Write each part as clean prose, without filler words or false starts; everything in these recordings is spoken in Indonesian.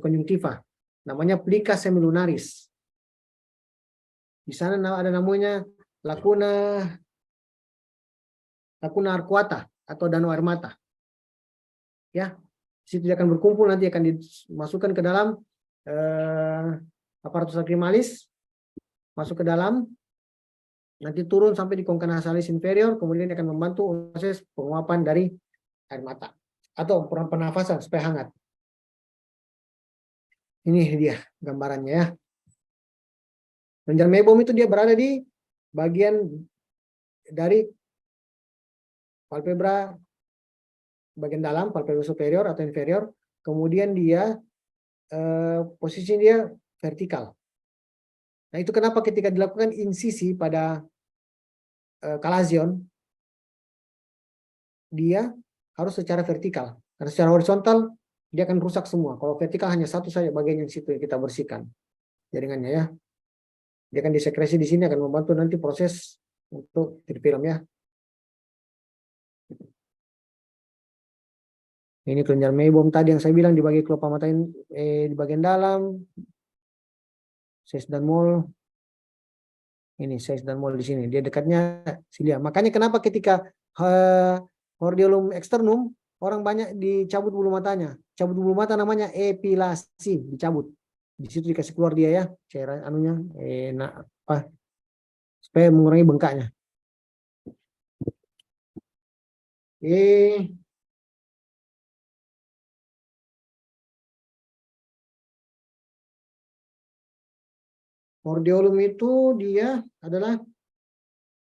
konjungtiva, namanya plica semilunaris. Di sana ada namanya lacuna arcuata atau danau air mata. Ya, di situ dia akan berkumpul, nanti akan dimasukkan ke dalam aparatus lacrimalis, masuk ke dalam, nanti turun sampai di concha nasalis inferior, kemudian akan membantu proses penguapan dari air mata atau pernafasan supaya hangat. Ini dia gambarannya ya. Kelenjar mebom itu dia berada di bagian dari palpebra bagian dalam, palpebra superior atau inferior, kemudian dia posisi dia vertikal. Nah, itu kenapa ketika dilakukan insisi pada kalazion, dia harus secara vertikal. Karena secara horizontal, dia akan rusak semua. Kalau vertikal hanya satu saja bagian yang situ yang kita bersihkan jaringannya ya. Dia akan disekresi di sini, akan membantu nanti proses untuk film ya. Ini kelenjar mebom tadi yang saya bilang di bagian kelopak mata ini, di bagian dalam. Size dan mol. Ini size dan mol di sini. Dia dekatnya silia. Makanya kenapa ketika hordeolum externum orang banyak dicabut bulu matanya. Cabut bulu mata namanya epilasi, dicabut. Di situ dikasih keluar dia ya, cairan anunya, supaya mengurangi bengkaknya. Hordeolum itu dia adalah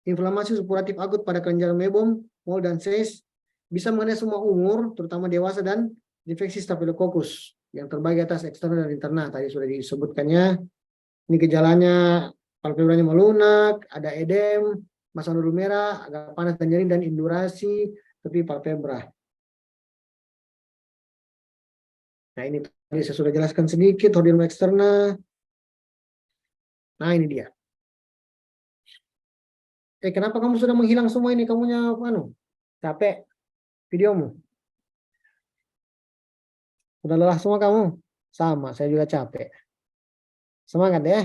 inflamasi supuratif akut pada kelenjar mebom, mol dan ses, bisa mengenai semua umur, terutama dewasa, dan infeksi Staphylococcus yang terbagi atas eksternal dan internal. Tadi sudah disebutkannya. Ini gejalanya, palpebranya melunak, ada edem, masa nodul merah, agak panas dan nyeri, dan indurasi tepi palpebra. Nah, ini tadi saya sudah jelaskan sedikit hordeolum eksternal. Nah, ini dia. Kenapa kamu sudah menghilang semua ini? Kamunya capek videomu? Sudah lelah semua kamu? Sama, saya juga capek. Semangat ya.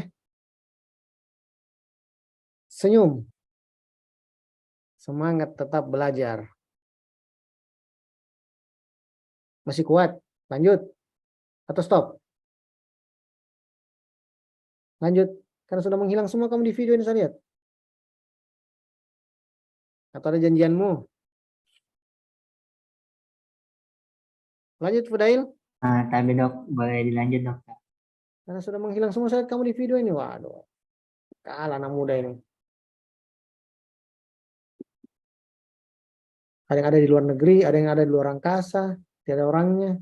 Senyum. Semangat tetap belajar. Masih kuat? Lanjut. Atau stop? Lanjut. Karena sudah menghilang semua kamu di video ini saya lihat. Atau ada janjianmu? Lanjut, Fudail. Tapi dok, boleh dilanjut dok. Karena sudah menghilang semua saya lihat kamu di video ini. Waduh. Kalah anak muda ini. Ada yang ada di luar negeri, ada yang ada di luar angkasa, tidak ada orangnya.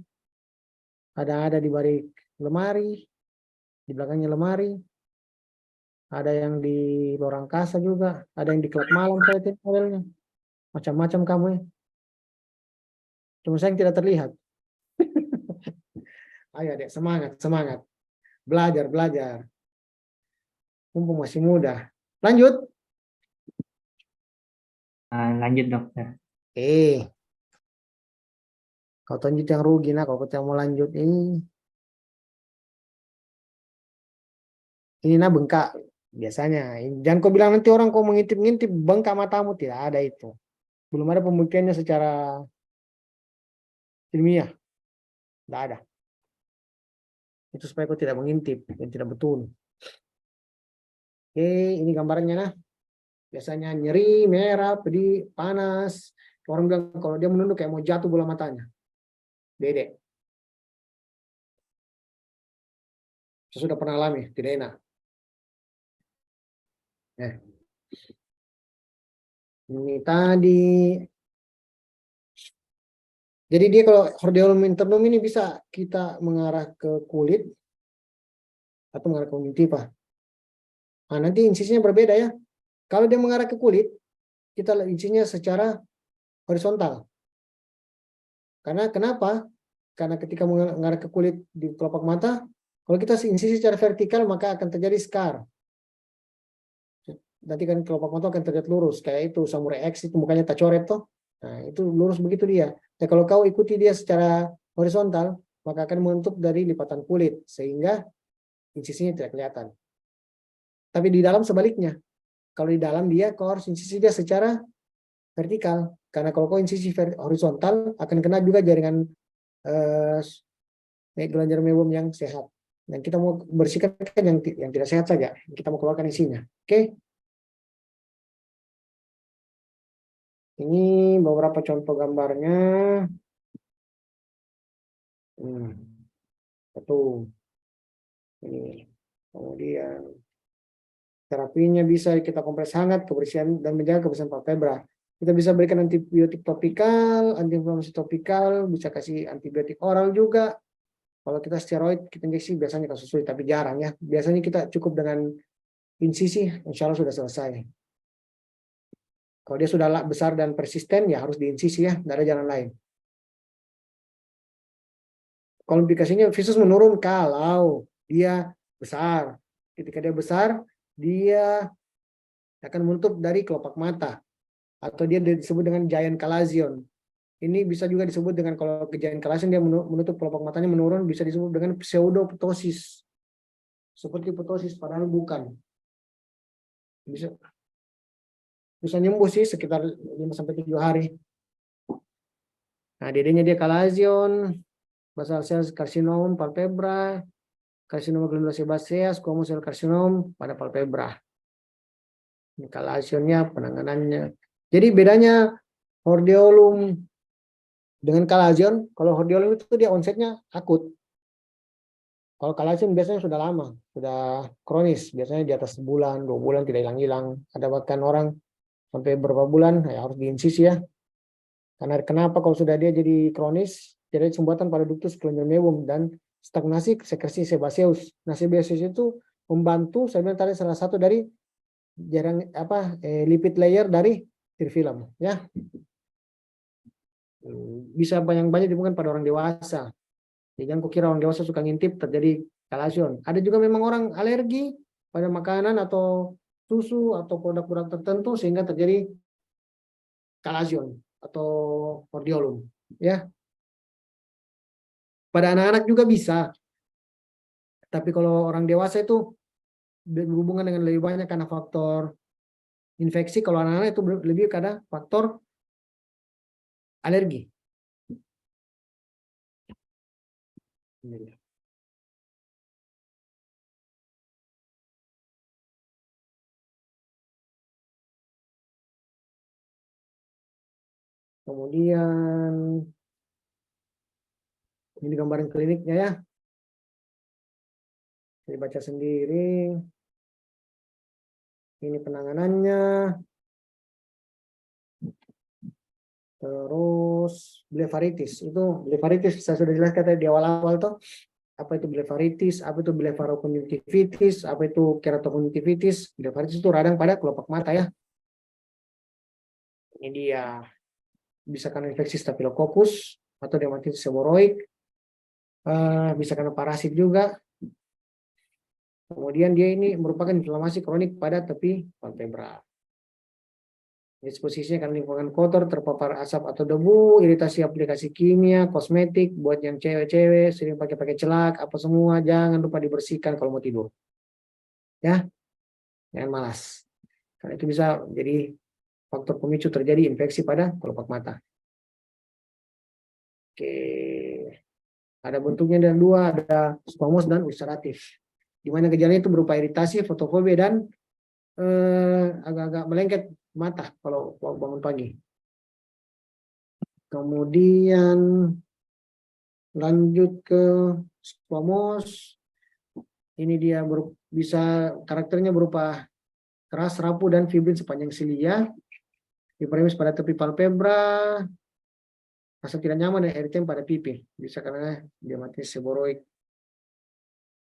Ada yang ada di balik lemari, di belakangnya lemari. Ada yang di luar angkasa juga, ada yang di klub malam saya lihat modelnya. Macam-macam kamu ya. Cuma saya yang tidak terlihat. Ayo adek, semangat, semangat. Belajar, belajar. Mumpung masih muda. Lanjut. Lanjut dokter. Kau tunjuk yang rugi nah, kalau kau mau lanjut ini nah bengkak biasanya. Jangan kau bilang nanti orang kau mengintip-ngintip bengkak matamu, tidak ada itu. Belum ada pembuktiannya secara ilmiah. Tidak ada. Itu supaya kau tidak mengintip dan tidak betul. Ini gambarnya nah. Biasanya nyeri, merah, pedih, panas. Orang bilang kalau dia menunduk kayak mau jatuh bola matanya. Beda. Saya sudah pernah alami, tidak enak. Ini tadi. Jadi dia kalau hordeolum internum ini bisa kita mengarah ke kulit atau mengarah ke konjungtiva. Nah, nanti insisinya berbeda ya. Kalau dia mengarah ke kulit, kita insisinya secara horizontal. Karena kenapa? Karena ketika mengarah ke kulit di kelopak mata, kalau kita insisi secara vertikal maka akan terjadi scar. Nanti kan kelopak mata akan terlihat lurus kayak itu Samurai X itu mukanya tak coret toh. Nah, itu lurus begitu dia. Dan kalau kau ikuti dia secara horizontal, maka akan menutup dari lipatan kulit sehingga insisinya tidak kelihatan. Tapi di dalam sebaliknya, kalau di dalam dia kau harus insisi dia secara vertikal, karena kalau kau insisi horizontal akan kena juga jaringan kelenjar mewum yang sehat. Dan kita mau bersihkan yang tidak sehat saja, kita mau keluarkan isinya. Oke? Ini beberapa contoh gambarnya. Satu. Ini. Kemudian terapinya bisa kita kompres hangat, kebersihan dan menjaga kebersihan palpebra. Kita bisa berikan antibiotik topikal, antiinflamasi topikal, bisa kasih antibiotik oral juga. Kalau kita steroid, kita injeksi biasanya kasus sulit, tapi jarang ya. Biasanya kita cukup dengan insisi, insya Allah sudah selesai. Kalau dia sudah besar dan persisten, ya harus diinsisi ya, tidak ada jalan lain. Komplikasinya visus menurun kalau dia besar. Ketika dia besar, dia akan menutup dari kelopak mata. Atau dia disebut dengan giant calasion. Ini bisa juga disebut dengan, kalau giant calasion dia menutup kelopak matanya menurun, bisa disebut dengan pseudoptosis. Seperti ptosis, padahal bukan. Bisa nyembuh sih sekitar 5-7 hari. Nah, dedenya dia calasion, basal sel karsinom palpebra, karsinoma glandula sebacea, squamous cell carcinoma pada palpebra. Ini calasionnya, penanganannya. Jadi bedanya hordeolum dengan calasion, kalau hordeolum itu dia onsetnya akut. Kalau calasion biasanya sudah lama, sudah kronis, biasanya di atas sebulan, 2 bulan tidak hilang-hilang. Ada bahkan orang sampai berapa bulan ya harus diinsisi ya. Karena kenapa kalau sudah dia jadi kronis, jadi sumbatan pada ductus kelenjar mewum dan stagnasi sekresi sebaceus. Nah, sebaceus itu membantu, saya bilang tadi, salah satu dari lipid layer dari tirfilum ya. Bisa banyak-banyak ditemukan pada orang dewasa. Jangan kira orang dewasa suka ngintip terjadi calasion. Ada juga memang orang alergi pada makanan atau susu atau produk-produk tertentu sehingga terjadi calasion atau hordeolum ya. Pada anak-anak juga bisa. Tapi kalau orang dewasa itu berhubungan dengan lebih banyak karena faktor infeksi. Kalau anak-anak itu lebih karena faktor alergi. Kemudian ini gambaran kliniknya ya. Saya baca sendiri. Ini penanganannya. Terus blefaritis. Itu blefaritis saya sudah jelaskan tadi di awal-awal tuh. Apa itu blefaritis, apa itu blefarokonjungtivitis, apa itu keratokonjungtivitis. Blefaritis itu radang pada kelopak mata ya. Ini dia. Bisa karena infeksi Staphylococcus atau dermatitis seborrhoic. Bisa karena parasit juga. Kemudian dia ini merupakan inflamasi kronik pada tepi palpebra. Disposisinya karena lingkungan kotor, terpapar asap atau debu, iritasi aplikasi kimia, kosmetik, buat yang cewek-cewek, sering pakai celak, apa semua, jangan lupa dibersihkan kalau mau tidur. Ya, jangan malas. Karena itu bisa jadi faktor pemicu terjadi infeksi pada kelopak mata. Oke, ada bentuknya dan dua, ada squamous dan ulceratif. Di mana gejalanya itu berupa iritasi, fotofobia, dan agak-agak melengket mata kalau bangun pagi. Kemudian lanjut ke squamous. Ini dia bisa karakternya berupa keras, rapuh, dan fibrin sepanjang silia. Hiperemis pada tepi palpebra. Rasa tidak nyaman dan eritem pada pipi. Bisa karena dermatitis seborrhoic.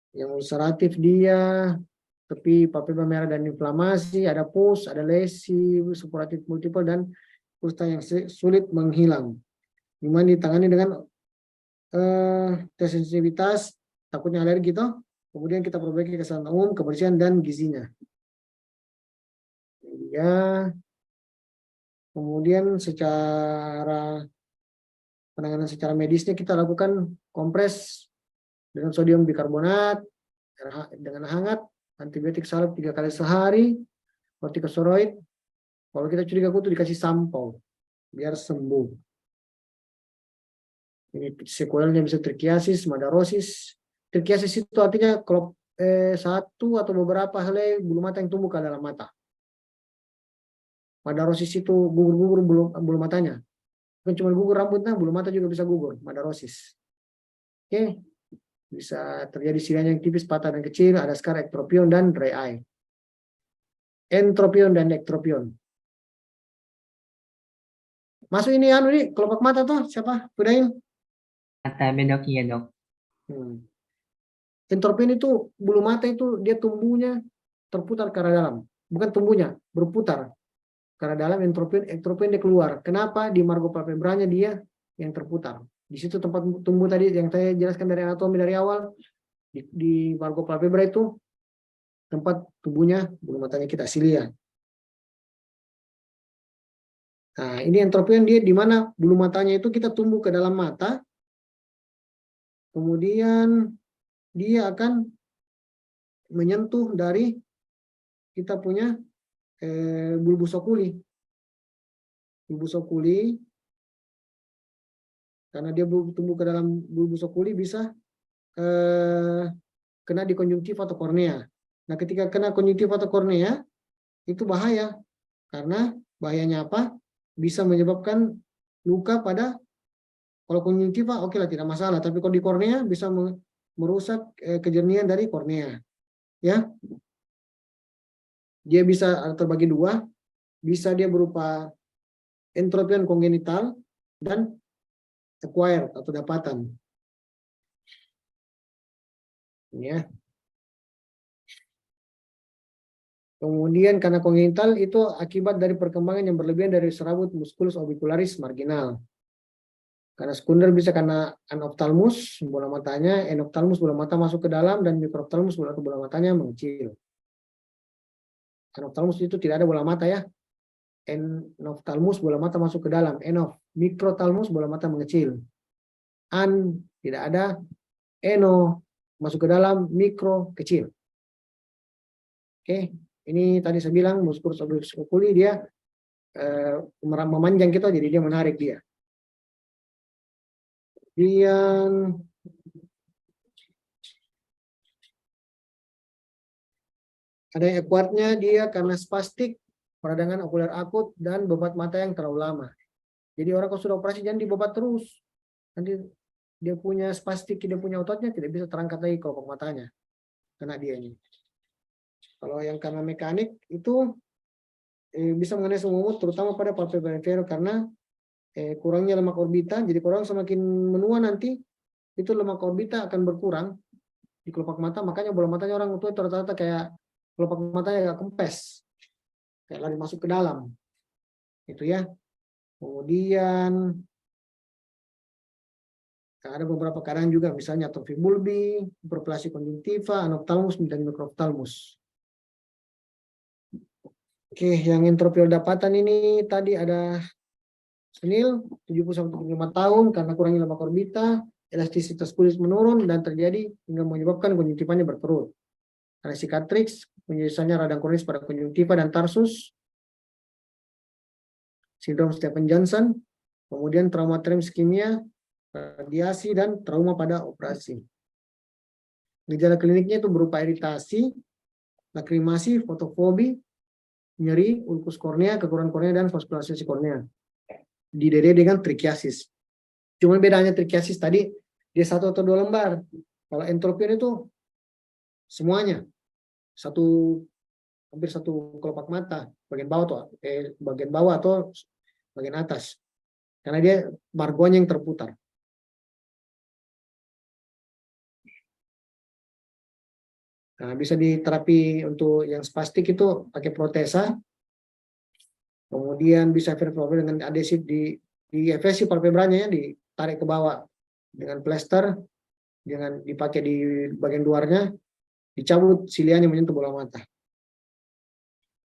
Yang ulceratif dia tepi palpebra merah dan inflamasi, ada pus, ada lesi, suppuratif multiple, dan kusta yang sulit menghilang. Dimana ditangani dengan tes sensitivitas, takutnya alergi toh. Kemudian kita perbaiki kesehatan umum, kebersihan, dan gizinya. Ya. Kemudian secara penanganan secara medisnya kita lakukan kompres dengan sodium bikarbonat dengan hangat, antibiotik salep 3 kali sehari, kortikosteroid. Kalau kita curiga kutu dikasih sampo biar sembuh. Ini sekuelnya bisa trikiasis, madarosis. Trikiasis itu artinya kalau satu atau beberapa helai bulu mata yang tumbuh ke dalam mata. Madarosis itu gugur-gugur bulu matanya. Bukan cuma gugur rambutnya, bulu mata juga bisa gugur, madarosis. Oke, bisa terjadi silianya yang tipis, patah dan kecil, ada skar ektropion dan dry eye. Entropion dan ektropion. Masuk ini nih, kelopak mata tuh siapa? Kudain? Tabe dok, iya dok. Entropion itu bulu mata itu dia tumbuhnya terputar ke arah dalam, bukan tumbuhnya, berputar ke arah dalam. Entropion dia keluar. Kenapa? Di margo palpebranya dia yang terputar. Di situ tempat tumbuh tadi yang saya jelaskan dari anatomi dari awal, di margo palpebra itu tempat tumbuhnya bulu matanya kita, silia. Nah, ini entropion dia di mana bulu matanya itu kita tumbuh ke dalam mata, kemudian dia akan menyentuh dari kita punya bulbus oculi. Bulbus oculi, karena dia tumbuh ke dalam bulbus oculi bisa kena di konjungtiva atau kornea. Nah, ketika kena konjungtiva atau kornea, itu bahaya. Karena bahayanya apa? Bisa menyebabkan luka pada, kalau konjungtiva oke lah tidak masalah, tapi kalau di kornea bisa merusak kejernihan dari kornea. Ya, dia bisa terbagi dua, bisa dia berupa entropion kongenital dan acquired atau dapatan. Ya. Kemudian karena kongenital itu akibat dari perkembangan yang berlebihan dari serabut musculus orbicularis marginal. Karena sekunder bisa karena anophthalmus bola matanya, enophthalmus bola mata masuk ke dalam, dan microphthalmus bola matanya mengecil. Anophthalmus itu tidak ada bola mata ya. Enophthalmus bola mata masuk ke dalam. Microphthalmus bola mata mengecil. Tidak ada. Eno masuk ke dalam, mikro kecil. Oke, ini tadi saya bilang musculus obliquus oculi dia memanjang kita, jadi dia menarik dia. Kemudian ada yang acquirednya dia karena spastik, peradangan okuler akut, dan bebat mata yang terlalu lama. Jadi orang kalau sudah operasi jangan dibebat terus. Nanti dia punya spastik, dia punya ototnya tidak bisa terangkat lagi kelopak matanya. Kena dia ini. Kalau yang karena mekanik itu bisa mengenai semua umur, terutama pada palpebra inferior karena kurangnya lemak orbita. Jadi orang semakin menua nanti itu lemak orbita akan berkurang di kelopak mata, makanya bola matanya orang tua itu rata-rata kayak kelopak matanya agak kempes, kayak lari masuk ke dalam. Itu ya. Kemudian ada beberapa keadaan juga, misalnya atrofi bulbi, hiperplasia konjungtiva, anophthalmus, dan microphthalmus. Oke, yang entropiol dapatan ini tadi ada senil 70-75 tahun karena kurangnya lemak orbita, elastisitas kulit menurun dan terjadi hingga menyebabkan konjungtivanya berkerut. Ada sikatrix, penyelesaiannya radang kronis pada konjungtiva dan tarsus, sindrom Stephen-Johnson, kemudian trauma iskemia, radiasi, dan trauma pada operasi. Gejala kliniknya itu berupa iritasi, lakrimasi, fotofobi, nyeri, ulkus kornea, kekurangan kornea, dan vaskularisasi kornea. Didede dengan trikiasis. Cuma bedanya trikiasis tadi dia 1 atau 2 lembar. Kalau entropion itu semuanya hampir satu kelopak mata, bagian bawah atau bagian atas. Karena dia margonya yang terputar. Nah, bisa diterapi untuk yang spastik itu pakai protesa. Kemudian bisa vertebral dengan adesif di efesi palpebranya ya, ditarik ke bawah dengan plester, dengan dipakai di bagian luarnya, dicabut silianya menyentuh bola mata.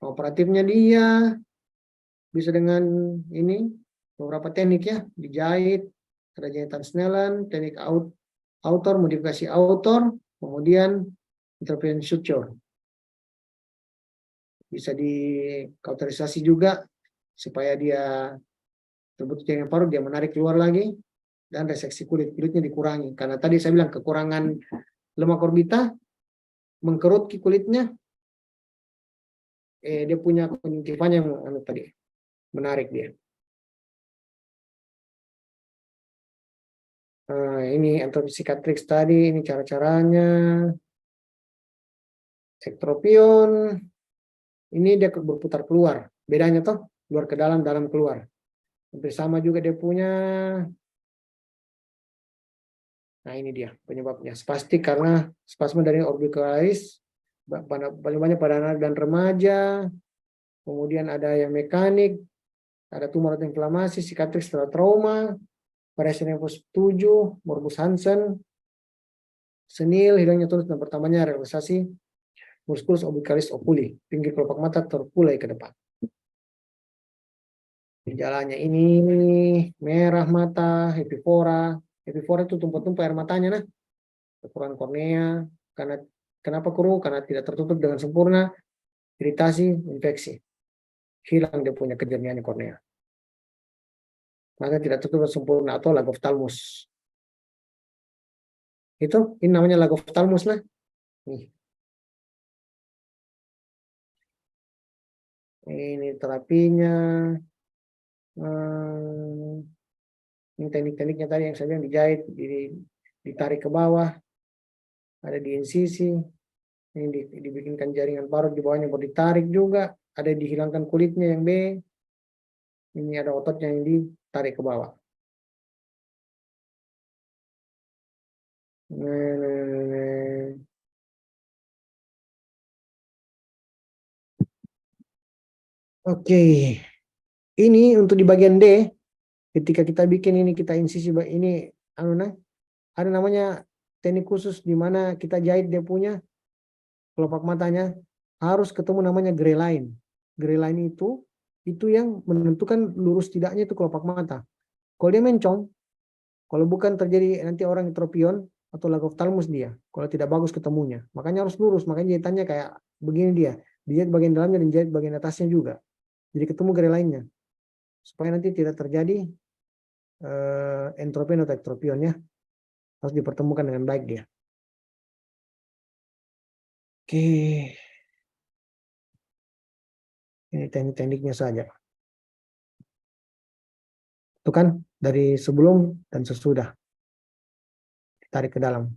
Operatifnya dia bisa dengan ini beberapa teknik ya, dijahit, ada jahitan Snellen, teknik author, modifikasi author, kemudian interference suture. Bisa dikauterisasi juga supaya dia terbentuk jaringan parut, dia menarik keluar lagi, dan reseksi kulitnya dikurangi. Karena tadi saya bilang kekurangan lemak orbita mengkerut kulitnya, dia punya konjungtivanya yang tadi menarik dia. Nah, ini entropi cicatrix tadi, ini cara-caranya. Ektropion, ini dia berputar keluar. Bedanya toh, keluar ke dalam, dalam keluar. Hampir sama juga dia punya. Nah, ini dia penyebabnya. Spastik karena spasme dari orbicularis, paling banyak pada anak dan remaja. Kemudian ada yang mekanik, ada tumor atau inflamasi, cicatrix setelah trauma, variasi nervus 7, morbus Hansen, senil, hilangnya tonus dan pertamanya relaksasi musculus obliqualis oculi, pinggir kelopak mata terpulai ke depan. Gejalanya ini merah mata, epifora. Epifora itu tumpah-tumpah air matanya, nah. Kekurangan kornea, karena kenapa kuru? Karena tidak tertutup dengan sempurna, iritasi, infeksi. Hilang dia punya kejernihan kornea. Maka tidak tertutup sempurna atau lagophthalmus. Ini namanya lagophthalmus, nah. Nih. Ini terapinya. Ini teknik-tekniknya tadi yang saya bilang, dijahit, ditarik ke bawah, ada di insisi, ini dibikinkan jaringan parut di bawahnya, baru ditarik juga, ada dihilangkan kulitnya yang B, ini ada ototnya yang ditarik ke bawah. Oke, ini untuk di bagian D, ketika kita bikin ini, kita insisi ini, ada namanya teknik khusus di mana kita jahit dia punya kelopak matanya, harus ketemu namanya gray line. Gray line itu yang menentukan lurus tidaknya itu kelopak mata. Kalau dia mencong, kalau bukan terjadi nanti orang entropion atau lagophthalmus dia, kalau tidak bagus ketemunya. Makanya harus lurus, makanya jahitannya kayak begini dia. Dijahit bagian dalamnya dan jahit bagian atasnya juga. Jadi ketemu gray line-nya. Supaya nanti tidak terjadi entropion atau ektropion ya. Harus dipertemukan dengan baik dia. Oke. Ini teknik-tekniknya saja. Itu kan dari sebelum dan sesudah. Tarik ke dalam.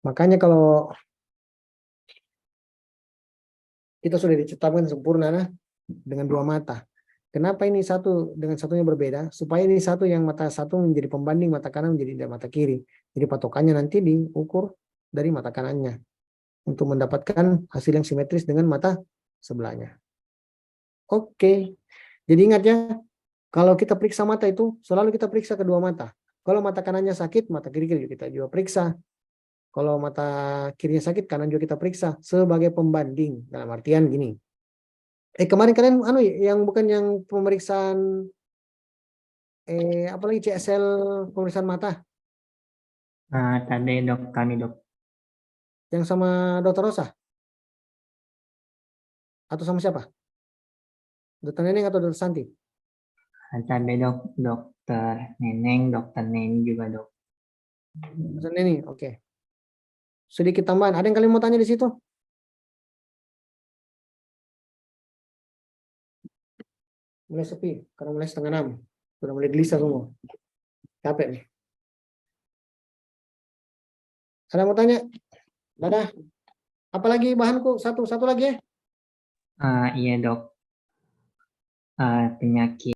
Makanya kalau kita sudah ditetapkan sempurna nah, dengan dua mata. Kenapa ini satu dengan satunya berbeda? Supaya ini satu yang mata satu menjadi pembanding mata kanan menjadi mata kiri. Jadi patokannya nanti diukur dari mata kanannya untuk mendapatkan hasil yang simetris dengan mata sebelahnya. Oke. Jadi ingat ya, kalau kita periksa mata itu selalu kita periksa kedua mata. Kalau mata kanannya sakit, mata kiri kita juga periksa. Kalau mata kirinya sakit, kanan juga kita periksa sebagai pembanding. Dalam artian gini. Kemarin kalian yang bukan yang pemeriksaan apalagi CSL pemeriksaan mata Tadi dok, kami dok. yang sama Dokter Rosa atau sama siapa? Dokter Neneng atau Dokter Santi? Tadi dok, dokter Neneng, dokter Neni juga dok. Dokter Neneng, oke. Sedikit tambahan. Ada yang kalian mau tanya di situ? Mulai sepi karena mulai 5:30. Sudah mulai gelisah semua. Capek nih. Ada yang mau tanya? Dadah. Apalagi bahanku? Satu lagi ya. Iya dok. Penyakit